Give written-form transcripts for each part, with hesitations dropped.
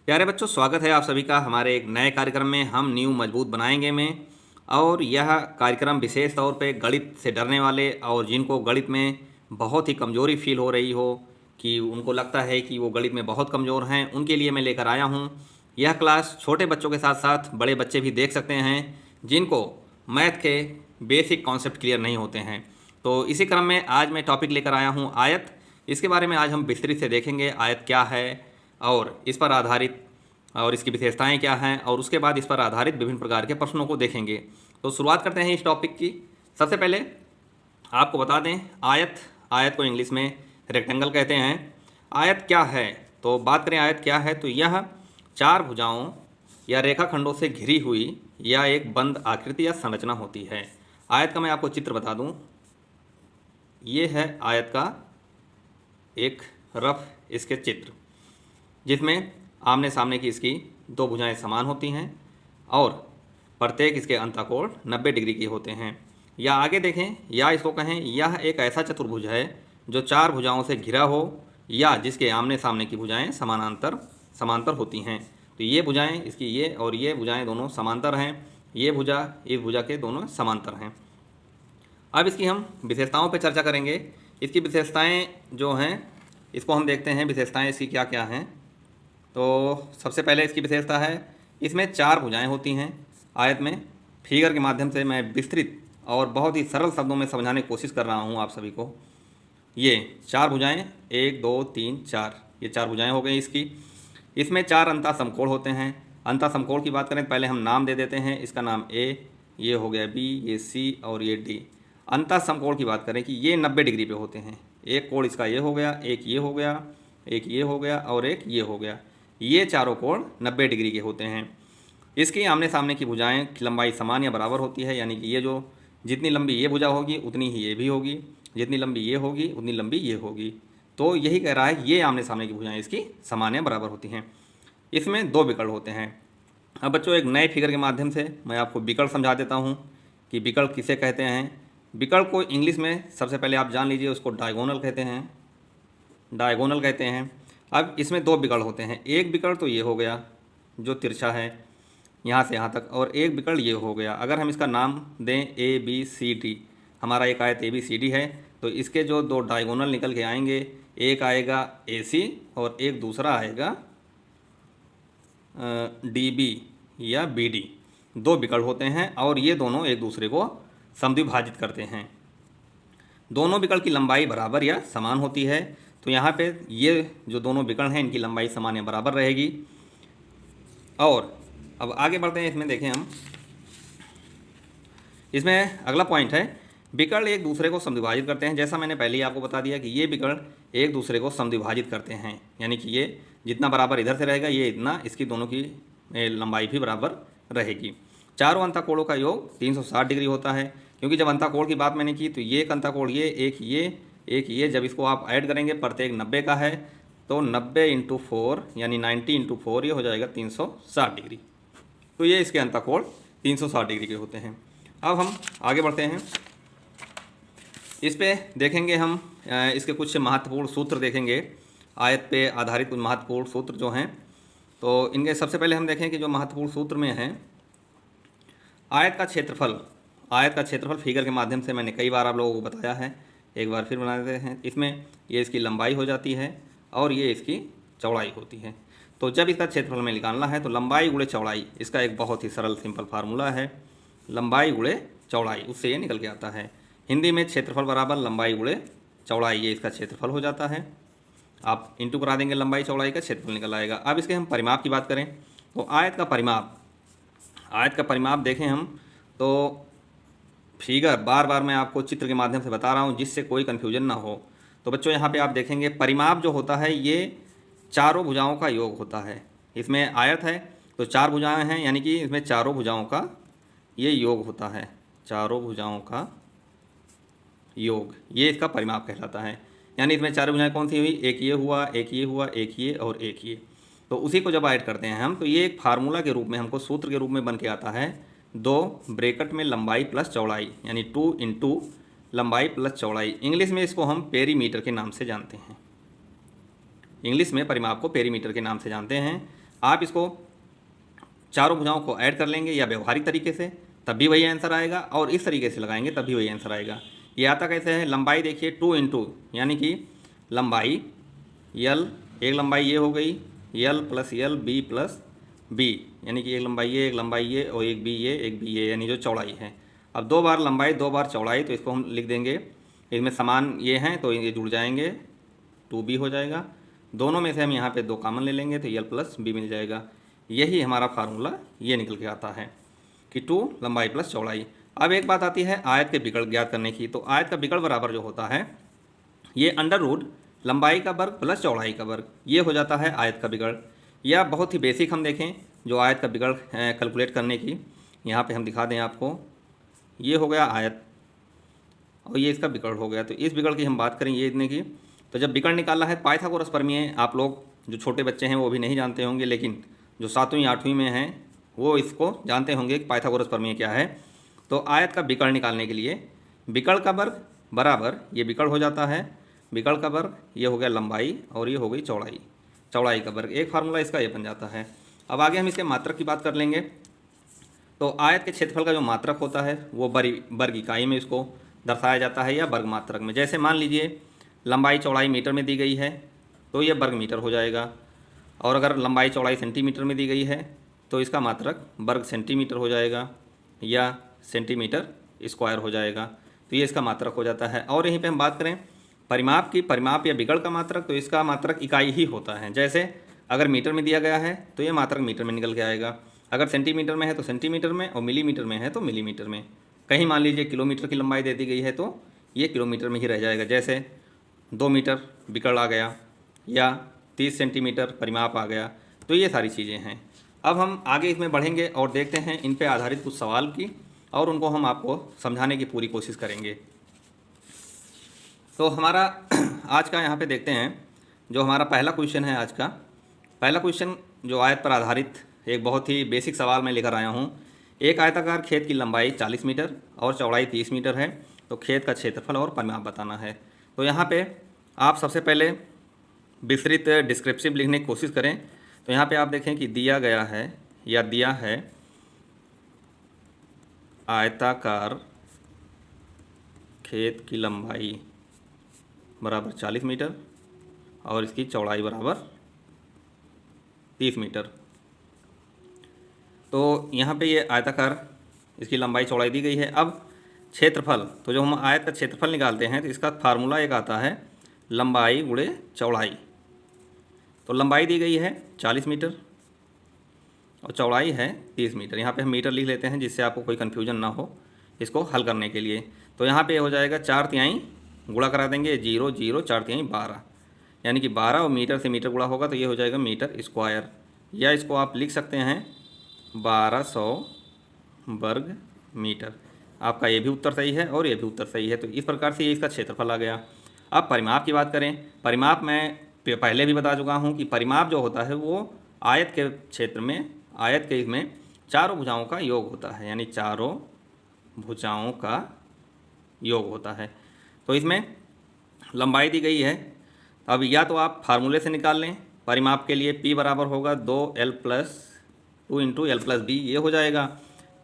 प्यारे बच्चों, स्वागत है आप सभी का हमारे एक नए कार्यक्रम में। हम नींव मजबूत बनाएंगे में, और यह कार्यक्रम विशेष तौर पे गणित से डरने वाले और जिनको गणित में बहुत ही कमज़ोरी फील हो रही हो, कि उनको लगता है कि वो गणित में बहुत कमज़ोर हैं, उनके लिए मैं लेकर आया हूँ। यह क्लास छोटे बच्चों के साथ साथ बड़े बच्चे भी देख सकते हैं जिनको मैथ के बेसिक कॉन्सेप्ट क्लियर नहीं होते हैं। तो इसी क्रम में आज मैं टॉपिक लेकर आया हूँ आयत। इसके बारे में आज हम विस्तृत से देखेंगे आयत क्या है और इस पर आधारित और इसकी विशेषताएं क्या हैं, और उसके बाद इस पर आधारित विभिन्न प्रकार के प्रश्नों को देखेंगे। तो शुरुआत करते हैं इस टॉपिक की। सबसे पहले आपको बता दें, आयत को इंग्लिश में रेक्टेंगल कहते हैं। आयत क्या है? तो बात करें आयत क्या है, तो यह चार भुजाओं या रेखाखंडों से घिरी हुई या एक बंद आकृति या संरचना होती है। आयत का मैं आपको चित्र बता दूं, ये है आयत का एक रफ इसके चित्र, जिसमें आमने सामने की इसकी दो भुजाएं समान होती हैं और प्रत्येक इसके अंतःकोण 90 डिग्री के होते हैं। या आगे देखें, या इसको कहें, यह एक ऐसा चतुर्भुज है जो चार भुजाओं से घिरा हो या जिसके आमने सामने की भुजाएं समांतर होती हैं। तो ये भुजाएं इसकी, ये और ये भुजाएं दोनों समांतर हैं, ये भुजा इस भुजा के दोनों समांतर हैं। अब इसकी हम विशेषताओं पर चर्चा करेंगे। इसकी विशेषताएं जो हैं, इसको हम देखते हैं विशेषताएं इसकी क्या क्या हैं। तो सबसे पहले इसकी विशेषता है, इसमें चार भुजाएं होती हैं आयत में। फिगर के माध्यम से मैं विस्तृत और बहुत ही सरल शब्दों में समझाने की कोशिश कर रहा हूं आप सभी को। ये चार भुजाएं, 1 2 3 4, ये चार भुजाएं हो गई इसकी। इसमें चार अंतः समकोण होते हैं। अंतः समकोण की बात करें, पहले हम नाम दे देते हैं। इसका नाम ए, ये हो गया बी, ये सी और ये डी। अंतः समकोण की बात करें कि ये 90 डिग्री पे होते हैं। एक कोण इसका ये हो गया, एक ये हो गया, एक ये हो गया और एक ये हो गया। ये चारों कोण 90 डिग्री के होते हैं। इसकी आमने सामने की भुजाएं की लंबाई समान या बराबर होती है, यानी कि ये जो जितनी लंबी ये भुजा होगी उतनी ही ये भी होगी, जितनी लंबी ये होगी उतनी लंबी ये होगी। तो यही कह रहा है, ये आमने सामने की भुजाएं इसकी समान या बराबर होती हैं। इसमें दो विकर्ण होते हैं। अब बच्चों, एक नए फिगर के माध्यम से मैं आपको विकर्ण समझा देता हूँ कि विकर्ण किसे कहते हैं। विकर्ण को इंग्लिश में सबसे पहले आप जान लीजिए, उसको डायगोनल कहते हैं। डायगोनल कहते हैं। अब इसमें दो विकर्ण होते हैं। एक विकर्ण तो ये हो गया जो तिरछा है यहाँ से यहाँ तक, और एक विकर्ण ये हो गया। अगर हम इसका नाम दें ए बी सी डी, हमारा एक आयत ए बी सी डी है, तो इसके जो दो डायगोनल निकल के आएंगे, एक आएगा ए सी और एक दूसरा आएगा डी बी या बी डी। दो विकर्ण होते हैं और ये दोनों एक दूसरे को समद्विभाजित करते हैं। दोनों विकर्ण की लंबाई बराबर या समान होती है। तो यहाँ पे ये जो दोनों विकर्ण हैं, इनकी लंबाई समान या बराबर रहेगी। और अब आगे बढ़ते हैं, इसमें देखें हम, इसमें अगला पॉइंट है, विकर्ण एक दूसरे को समद्विभाजित करते हैं। जैसा मैंने पहले ही आपको बता दिया कि ये विकर्ण एक दूसरे को समद्विभाजित करते हैं, यानी कि ये जितना बराबर इधर से रहेगा, ये इतना इसकी दोनों की लंबाई भी बराबर रहेगी। चारों अंतःकोणों का योग 360 डिग्री होता है, क्योंकि जब अंतःकोण की बात मैंने की तो ये एक अंतःकोण, ये एक ये, जब इसको आप ऐड करेंगे, प्रत्येक 90 का है, तो 90 × 4 यानी 90 × 4 ये हो जाएगा 360 डिग्री। तो ये इसके अंतःकोण 360 डिग्री के होते हैं। अब हम आगे बढ़ते हैं, इस पे देखेंगे हम इसके कुछ महत्वपूर्ण सूत्र देखेंगे। आयत पे आधारित कुछ महत्वपूर्ण सूत्र जो हैं, तो इनके सबसे पहले हम देखें कि जो महत्वपूर्ण सूत्र में हैं, आयत का क्षेत्रफल फिगर के माध्यम से मैंने कई बार आप लोगों को बताया है, एक बार फिर बना देते हैं। इसमें ये इसकी लंबाई हो जाती है और ये इसकी चौड़ाई होती है। तो जब इसका क्षेत्रफल में निकालना है तो लंबाई गुणे चौड़ाई, इसका एक बहुत ही सरल सिंपल फार्मूला है, लंबाई गुणे चौड़ाई, उससे ये निकल के आता है। हिंदी में क्षेत्रफल बराबर लंबाई गुणे चौड़ाई, ये इसका क्षेत्रफल हो जाता है। आप इंटू करा देंगे, लंबाई चौड़ाई का क्षेत्रफल निकल आएगा। अब इसके हम परिमाप की बात करें तो आयत का परिमाप देखें हम, तो फिगर बार बार मैं आपको चित्र के माध्यम से बता रहा हूँ जिससे कोई कन्फ्यूजन ना हो। तो बच्चों, यहाँ पे आप देखेंगे परिमाप जो होता है ये चारों भुजाओं का योग होता है। इसमें आयत है तो चार भुजाएं हैं, यानी कि इसमें चारों भुजाओं का ये योग होता है। चारों भुजाओं का योग, ये इसका परिमाप कहलाता है। यानी इसमें चारों भुजाएं कौन सी हुई, एक ये हुआ, एक ये हुआ, एक ये और एक ये। तो उसी को जब ऐड करते हैं हम, तो ये एक फार्मूला के रूप में हमको सूत्र के रूप में बन के आता है, 2 ब्रैकेट में लंबाई प्लस चौड़ाई, यानी 2 × लंबाई प्लस चौड़ाई। इंग्लिश में इसको हम पेरीमीटर के नाम से जानते हैं। इंग्लिश में परिमाप को पेरीमीटर के नाम से जानते हैं। आप इसको चारों भुजाओं को ऐड कर लेंगे या व्यवहारिक तरीके से, तब भी वही आंसर आएगा, और इस तरीके से लगाएंगे तब भी वही आंसर आएगा। ये आता कैसे है, लंबाई देखिए 2 इंटू, यानी कि लंबाई यल, एक लंबाई ये हो गई L plus L B plus B, यानी कि एक लंबाई ये, एक लंबाई ये, और एक बी ये, एक बी ये, यानी जो चौड़ाई है। अब 2 बार लंबाई 2 बार चौड़ाई, तो इसको हम लिख देंगे, इसमें समान ये हैं तो ये जुड़ जाएंगे, 2b हो जाएगा। दोनों में से हम यहाँ पे 2 कॉमन ले लेंगे तो यल प्लस बी मिल जाएगा। यही हमारा फार्मूला ये निकल के आता है कि 2 लंबाई प्लस चौड़ाई। अब एक बात आती है आयत के विकर्ण ज्ञात करने की। तो आयत का विकर्ण बराबर जो होता है ये अंडर रूट लंबाई का वर्ग प्लस चौड़ाई का वर्ग, ये हो जाता है आयत का विकर्ण। या बहुत ही बेसिक हम देखें जो आयत का विकर्ण कैलकुलेट करने की, यहाँ पे हम दिखा दें आपको, ये हो गया आयत और ये इसका विकर्ण हो गया। तो इस विकर्ण की हम बात करें ये इतने की, तो जब विकर्ण निकालना है पाइथागोरस प्रमेय, आप लोग जो छोटे बच्चे हैं वो भी नहीं जानते होंगे, लेकिन जो 7वीं 8वीं में हैं वो इसको जानते होंगे कि पाइथागोरस प्रमेय क्या है। तो आयत का विकर्ण निकालने के लिए विकर्ण का वर्ग बराबर ये विकर्ण हो जाता है, विकर्ण का वर्ग ये हो गया लंबाई और ये हो गई चौड़ाई, चौड़ाई का वर्ग, एक फार्मूला इसका ये बन जाता है। अब आगे हम इसके मात्रक की बात कर लेंगे। तो आयत के क्षेत्रफल का जो मात्रक होता है वो वर्ग इकाई में इसको दर्शाया जाता है या वर्ग मात्रक में। जैसे मान लीजिए लंबाई चौड़ाई मीटर में दी गई है तो ये वर्ग मीटर हो जाएगा, और अगर लंबाई चौड़ाई सेंटीमीटर में दी गई है तो इसका मात्रक वर्ग सेंटीमीटर हो जाएगा या सेंटीमीटर स्क्वायर हो जाएगा। तो ये इसका मात्रक हो जाता है। और यहीं पे हम बात करें परिमाप की, परिमाप या विकर्ण का मात्रक, तो इसका मात्रक इकाई ही होता है। जैसे अगर मीटर में दिया गया है तो ये मात्रक मीटर में निकल के आएगा, अगर सेंटीमीटर में है तो सेंटीमीटर में, और मिलीमीटर में है तो मिलीमीटर में। कहीं मान लीजिए किलोमीटर की लंबाई दे दी गई है तो ये किलोमीटर में ही रह जाएगा। जैसे 2 मीटर विकर्ण आ गया या 30 सेंटीमीटर परिमाप आ गया। तो ये सारी चीज़ें हैं। अब हम आगे इसमें बढ़ेंगे और देखते हैं इन पे आधारित कुछ सवाल की, और उनको हम आपको समझाने की पूरी कोशिश करेंगे। तो हमारा आज का यहाँ पे देखते हैं जो हमारा पहला क्वेश्चन है। आज का पहला क्वेश्चन जो आयत पर आधारित एक बहुत ही बेसिक सवाल मैं लेकर आया हूँ। एक आयताकार खेत की लंबाई 40 मीटर और चौड़ाई 30 मीटर है, तो खेत का क्षेत्रफल और परिमाप बताना है। तो यहाँ पे आप सबसे पहले विस्तृत डिस्क्रिप्टिव लिखने की कोशिश करें। तो यहाँ पे आप देखें कि दिया गया है या दिया है आयताकार खेत की लंबाई बराबर 40 मीटर और इसकी चौड़ाई बराबर 30 मीटर। तो यहाँ पे ये आयताकार इसकी लंबाई चौड़ाई दी गई है। अब क्षेत्रफल, तो जो हम आयत का क्षेत्रफल निकालते हैं तो इसका फार्मूला एक आता है लंबाई गुणे चौड़ाई। तो लंबाई दी गई है 40 मीटर और चौड़ाई है 30 मीटर। यहाँ पे हम मीटर लिख लेते हैं जिससे आपको कोई कन्फ्यूजन ना हो इसको हल करने के लिए। तो यहाँ पे हो जाएगा 4/3 गुणा करा देंगे, 0 0 4/3 12, यानी कि 12 और मीटर से मीटर गुणा होगा तो ये हो जाएगा मीटर स्क्वायर, या इसको आप लिख सकते हैं 1200 वर्ग मीटर। आपका ये भी उत्तर सही है और ये भी उत्तर सही है। तो इस प्रकार से ये इसका क्षेत्रफल आ गया। अब परिमाप की बात करें। परिमाप मैं पहले भी बता चुका हूँ कि परिमाप जो होता है वो आयत के क्षेत्र में, आयत के इसमें चारों भुजाओं का योग होता है, यानी चारों भुजाओं का योग होता है। तो इसमें लंबाई दी गई है। अब या तो आप फार्मूले से निकाल लें परिमाप के लिए, P बराबर होगा 2L + 2 × L + B, ये हो जाएगा।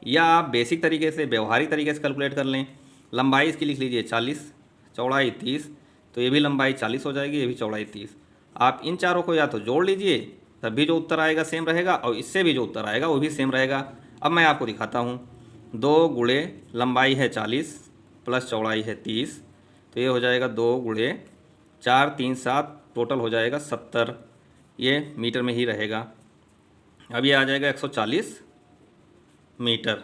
या आप बेसिक तरीके से, व्यवहारिक तरीके से कैलकुलेट कर लें। लंबाई इसकी लिख लीजिए 40, चौड़ाई 30, तो ये भी लंबाई 40 हो जाएगी, ये भी चौड़ाई 30। आप इन चारों को या तो जोड़ लीजिए तब भी जो उत्तर आएगा सेम रहेगा, और इससे भी जो उत्तर आएगा वो भी सेम रहेगा। अब मैं आपको दिखाता हूँ। 2 गुणे लंबाई है 40 प्लस चौड़ाई है 30, तो ये हो जाएगा 2 गुणे 4 3 7, टोटल हो जाएगा 70, ये मीटर में ही रहेगा। अब ये आ जाएगा 140 मीटर,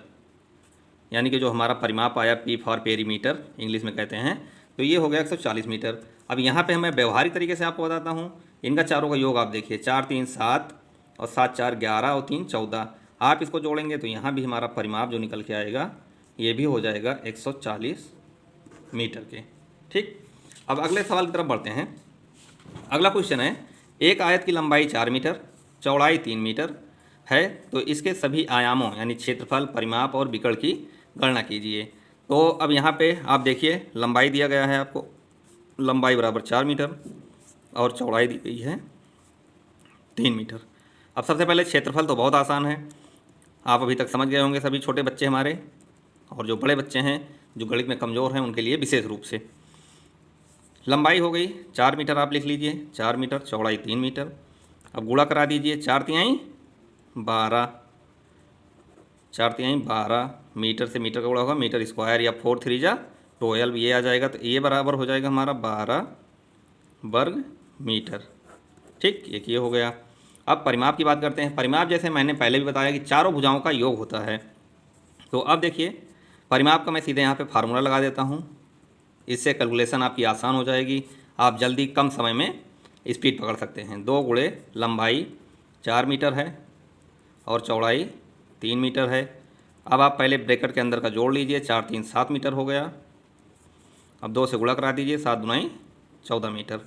यानी कि जो हमारा परिमाप आया P फॉर पेरीमीटर इंग्लिश में कहते हैं, तो ये हो गया 140 मीटर। अब यहाँ पे मैं व्यवहारिक तरीके से आपको बताता हूँ। इनका चारों का योग आप देखिए, 4 3 7 और 7 4 11 और 3 14। आप इसको जोड़ेंगे तो यहाँ भी हमारा परिमाप जो निकल के आएगा ये भी हो जाएगा 140 मीटर के। ठीक, अब अगले सवाल की तरफ बढ़ते हैं। अगला क्वेश्चन है, एक आयत की लंबाई 4 मीटर, चौड़ाई 3 मीटर है, तो इसके सभी आयामों यानी क्षेत्रफल, परिमाप और विकर्ण की गणना कीजिए। तो अब यहाँ पे आप देखिए लंबाई दिया गया है आपको, लंबाई बराबर 4 मीटर और चौड़ाई दी गई है 3 मीटर। अब सबसे पहले क्षेत्रफल तो बहुत आसान है, आप अभी तक समझ गए होंगे सभी छोटे बच्चे हमारे, और जो बड़े बच्चे हैं जो गणित में कमज़ोर हैं उनके लिए विशेष रूप से। लंबाई हो गई 4 मीटर, आप लिख लीजिए 4 मीटर, चौड़ाई 3 मीटर। अब गुणा करा दीजिए, 4 तिहाई 12, 4 तिहाई 12 मीटर से मीटर का गुणा होगा मीटर स्क्वायर, या 4 3 जा 12, ये आ जाएगा। तो ये बराबर हो जाएगा हमारा 12 वर्ग मीटर। ठीक, एक ये हो गया। अब परिमाप की बात करते हैं। परिमाप जैसे मैंने पहले भी बताया कि चारों भुजाओं का योग होता है। तो अब देखिए परिमाप का मैं सीधे यहाँ पे फार्मूला लगा देता हूँ, इससे कैलकुलेशन आपकी आसान हो जाएगी, आप जल्दी कम समय में स्पीड पकड़ सकते हैं। 2 गुणे लंबाई 4 मीटर है और चौड़ाई 3 मीटर है। अब आप पहले ब्रैकेट के अंदर का जोड़ लीजिए, 4 3 7 मीटर हो गया। अब 2 से गुणा करा दीजिए, 7 दूनाई 14 मीटर।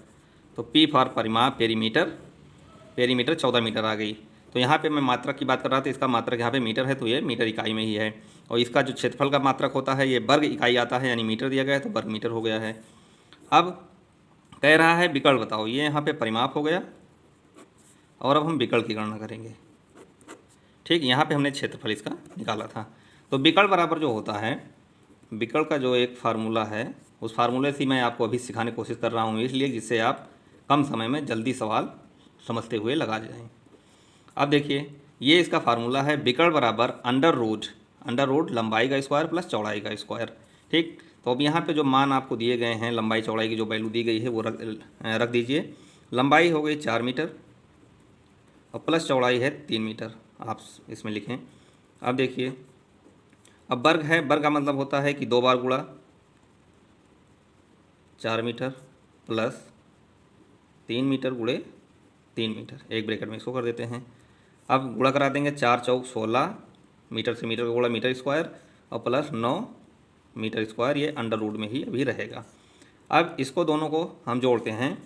तो पी फॉर परिमाप पेरीमीटर, पेरीमीटर 14 मीटर आ गई। तो यहाँ पे मैं मात्रक की बात कर रहा था, इसका मात्रक यहाँ पे मीटर है तो ये मीटर इकाई में ही है, और इसका जो क्षेत्रफल का मात्रक होता है ये वर्ग इकाई आता है, यानी मीटर दिया गया है तो वर्ग मीटर हो गया है। अब कह रहा है विकर्ण बताओ, ये यहाँ पे परिमाप हो गया और अब हम विकर्ण की गणना करेंगे। ठीक, यहाँ पे हमने क्षेत्रफल इसका निकाला था। तो विकर्ण बराबर जो होता है, विकर्ण का जो एक फार्मूला है उस फार्मूले से मैं आपको अभी सिखाने की कोशिश कर रहा हूँ, इसलिए जिससे आप कम समय में जल्दी सवाल समझते हुए लगा जाएँ। अब देखिए ये इसका फार्मूला है, विकर्ण बराबर अंडर रूट लंबाई का स्क्वायर प्लस चौड़ाई का स्क्वायर। ठीक, तो अब यहाँ पे जो मान आपको दिए गए हैं, लंबाई चौड़ाई की जो वैल्यू दी गई है वो रख दीजिए। लंबाई हो गई 4 मीटर और प्लस चौड़ाई है 3 मीटर, आप इसमें लिखें। अब देखिए अब वर्ग है, वर्ग का मतलब होता है कि 2 बार गुणा 4 मीटर प्लस 3 मीटर गुणे 3 मीटर, एक ब्रैकेट में इसको कर देते हैं। अब गुणा करा देंगे, 4 चौक 16 मीटर से मीटर का गुणा मीटर स्क्वायर और प्लस 9 मीटर स्क्वायर, ये अंडर रूट में ही अभी रहेगा। अब इसको दोनों को हम जोड़ते हैं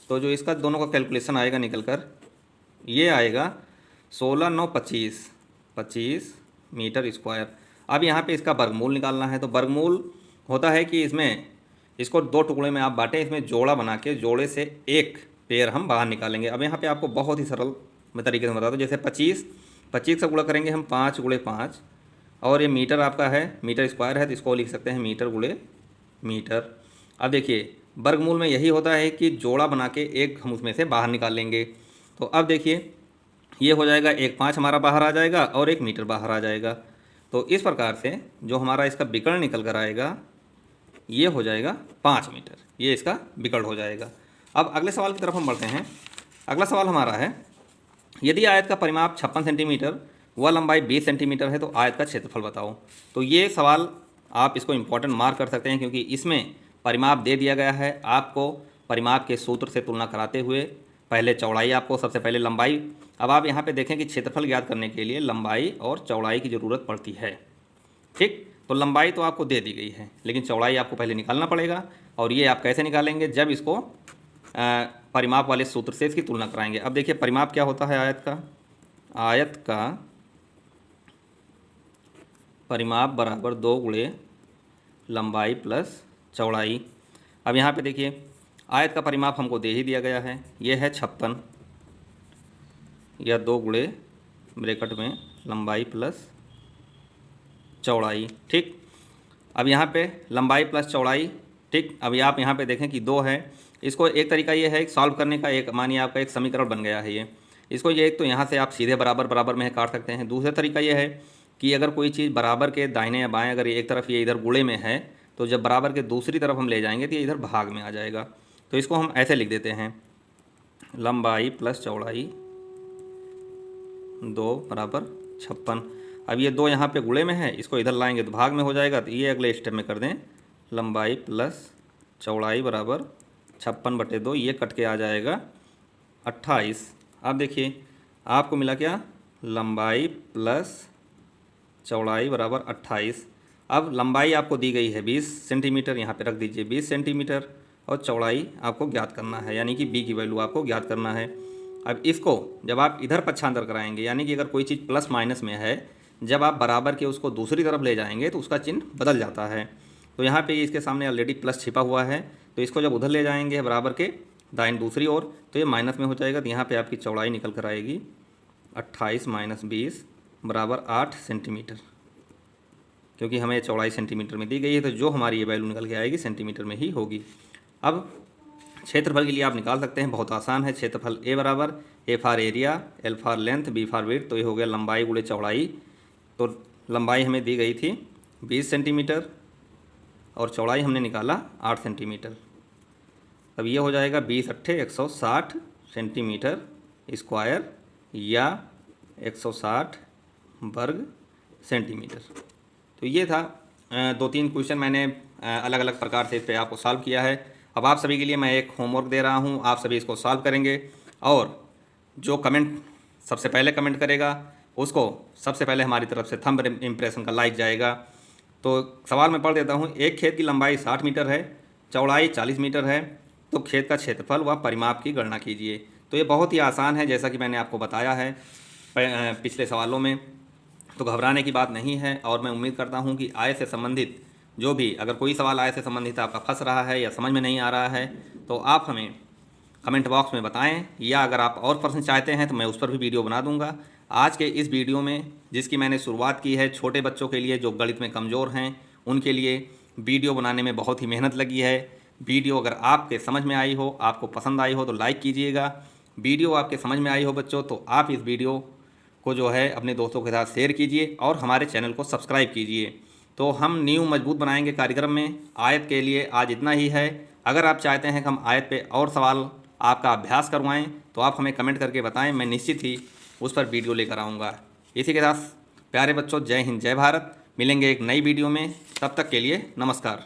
तो जो इसका दोनों का कैलकुलेशन आएगा निकल कर ये आएगा 16 9 25 मीटर स्क्वायर। अब यहाँ पे इसका वर्गमूल निकालना है, तो वर्गमूल होता है कि इसमें इसको 2 टुकड़े में आप बांटें, इसमें जोड़ा बना के जोड़े से एक पेयर हम बाहर निकालेंगे। अब यहाँ पे आपको बहुत ही सरल मैं तरीके से बता दूँ, जैसे 25 से गुणा करेंगे हम 5 गुणे 5, और ये मीटर आपका है, मीटर स्क्वायर है तो इसको लिख सकते हैं मीटर गुणे मीटर। अब देखिए वर्गमूल में यही होता है कि जोड़ा बना के एक हम उसमें से बाहर निकाल लेंगे। तो अब देखिए ये हो जाएगा, एक 5 हमारा बाहर आ जाएगा और एक मीटर बाहर आ जाएगा। तो इस प्रकार से जो हमारा इसका विकर्ण निकल कर आएगा ये हो जाएगा 5 मीटर, ये इसका विकर्ण हो जाएगा। अब अगले सवाल की तरफ हम बढ़ते हैं। अगला सवाल हमारा है, यदि आयत का परिमाप 56 सेंटीमीटर व लंबाई 20 सेंटीमीटर है तो आयत का क्षेत्रफल बताओ। तो ये सवाल आप इसको इम्पोर्टेंट मार्क कर सकते हैं, क्योंकि इसमें परिमाप दे दिया गया है, आपको परिमाप के सूत्र से तुलना कराते हुए पहले चौड़ाई, आपको सबसे पहले लंबाई। अब आप यहाँ पे देखें कि क्षेत्रफल ज्ञात करने के लिए लंबाई और चौड़ाई की ज़रूरत पड़ती है। ठीक, तो लंबाई तो आपको दे दी गई है, लेकिन चौड़ाई आपको पहले निकालना पड़ेगा, और ये आप कैसे निकालेंगे, जब इसको परिमाप वाले सूत्र से इसकी तुलना कराएंगे। अब देखिए परिमाप क्या होता है आयत का परिमाप बराबर 2 गुणे लंबाई प्लस चौड़ाई। अब यहाँ पे देखिए आयत का परिमाप हमको दे ही दिया गया है, ये है 56, या 2 गुणे ब्रैकेट में लंबाई प्लस चौड़ाई। ठीक, अब यहाँ पे लंबाई प्लस चौड़ाई। ठीक, अभी आप यहाँ पे देखें कि 2 है, इसको एक तरीका ये है सॉल्व करने का, एक मानिए आपका एक समीकरण बन गया है ये, इसको ये एक तो यहाँ से आप सीधे बराबर बराबर में काट सकते हैं। दूसरा तरीका ये है कि अगर कोई चीज़ बराबर के दाहिने या बाएं, अगर एक तरफ ये इधर गुणे में है तो जब बराबर के दूसरी तरफ हम ले जाएंगे तो ये इधर भाग में आ जाएगा। तो इसको हम ऐसे लिख देते हैं, लंबाई प्लस चौड़ाई 2 बराबर 56। अब ये 2 यहाँ पे गुणे में है, इसको इधर लाएंगे तो भाग में हो जाएगा, तो ये अगले स्टेप में कर दें, लंबाई प्लस चौड़ाई बराबर 56/2, ये कट के आ जाएगा 28। अब देखिए आपको मिला क्या, लंबाई प्लस चौड़ाई बराबर 28। अब लंबाई आपको दी गई है 20 सेंटीमीटर, यहाँ पे रख दीजिए 20 सेंटीमीटर, और चौड़ाई आपको ज्ञात करना है, यानी कि b की वैल्यू आपको ज्ञात करना है। अब इसको जब आप इधर पक्षांतर कराएंगे, यानी कि अगर कोई चीज़ प्लस माइनस में है, जब आप बराबर के उसको दूसरी तरफ ले जाएंगे तो उसका चिन्ह बदल जाता है। तो यहाँ पे इसके सामने ऑलरेडी प्लस छिपा हुआ है, तो इसको जब उधर ले जाएंगे बराबर के दाईं दूसरी ओर तो ये माइनस में हो जाएगा। तो यहाँ पे आपकी चौड़ाई निकल कर आएगी 28 माइनस 20 बराबर 8 सेंटीमीटर, क्योंकि हमें चौड़ाई सेंटीमीटर में दी गई है तो जो हमारी ये वैल्यू निकल के आएगी सेंटीमीटर में ही होगी। अब क्षेत्रफल के लिए आप निकाल सकते हैं, बहुत आसान है। क्षेत्रफल ए बराबर A for area, L for length, B for width, तो ये हो गया लंबाई गुणे चौड़ाई। तो लंबाई हमें दी गई थी 20 सेंटीमीटर और चौड़ाई हमने निकाला 8 सेंटीमीटर। तब ये हो जाएगा 20 अट्ठे 160 सेंटीमीटर स्क्वायर या 160 वर्ग सेंटीमीटर। तो ये था 2-3 क्वेश्चन मैंने अलग अलग प्रकार से इस पर आपको सॉल्व किया है। अब आप सभी के लिए मैं एक होमवर्क दे रहा हूँ, आप सभी इसको सॉल्व करेंगे और जो कमेंट सबसे पहले कमेंट करेगा उसको सबसे पहले हमारी तरफ से थंब इम्प्रेशन का लाइक जाएगा। तो सवाल मैं पढ़ देता हूँ। एक खेत की लंबाई 60 मीटर है, चौड़ाई 40 मीटर है, तो खेत का क्षेत्रफल व परिमाप की गणना कीजिए। तो ये बहुत ही आसान है, जैसा कि मैंने आपको बताया है पिछले सवालों में, तो घबराने की बात नहीं है। और मैं उम्मीद करता हूँ कि आय से संबंधित जो भी, अगर कोई सवाल आय से संबंधित आपका फंस रहा है या समझ में नहीं आ रहा है तो आप हमें कमेंट बॉक्स में बताएं, या अगर आप और प्रश्न चाहते हैं तो मैं उस पर भी वीडियो बना दूंगा। आज के इस वीडियो में जिसकी मैंने शुरुआत की है, छोटे बच्चों के लिए जो गणित में कमज़ोर हैं उनके लिए वीडियो बनाने में बहुत ही मेहनत लगी है। वीडियो अगर आपके समझ में आई हो, आपको पसंद आई हो तो लाइक कीजिएगा। वीडियो आपके समझ में आई हो बच्चों तो आप इस वीडियो को जो है अपने दोस्तों के साथ शेयर कीजिए और हमारे चैनल को सब्सक्राइब कीजिए। तो हम न्यू मजबूत बनाएंगे कार्यक्रम में आयत के लिए आज इतना ही है। अगर आप चाहते हैं कि हम आयत पे और सवाल आपका अभ्यास करवाएं तो आप हमें कमेंट करके बताएं, मैं निश्चित ही उस पर वीडियो लेकर आऊँगा। इसी के साथ प्यारे बच्चों, जय हिंद जय भारत। मिलेंगे एक नई वीडियो में, तब तक के लिए नमस्कार।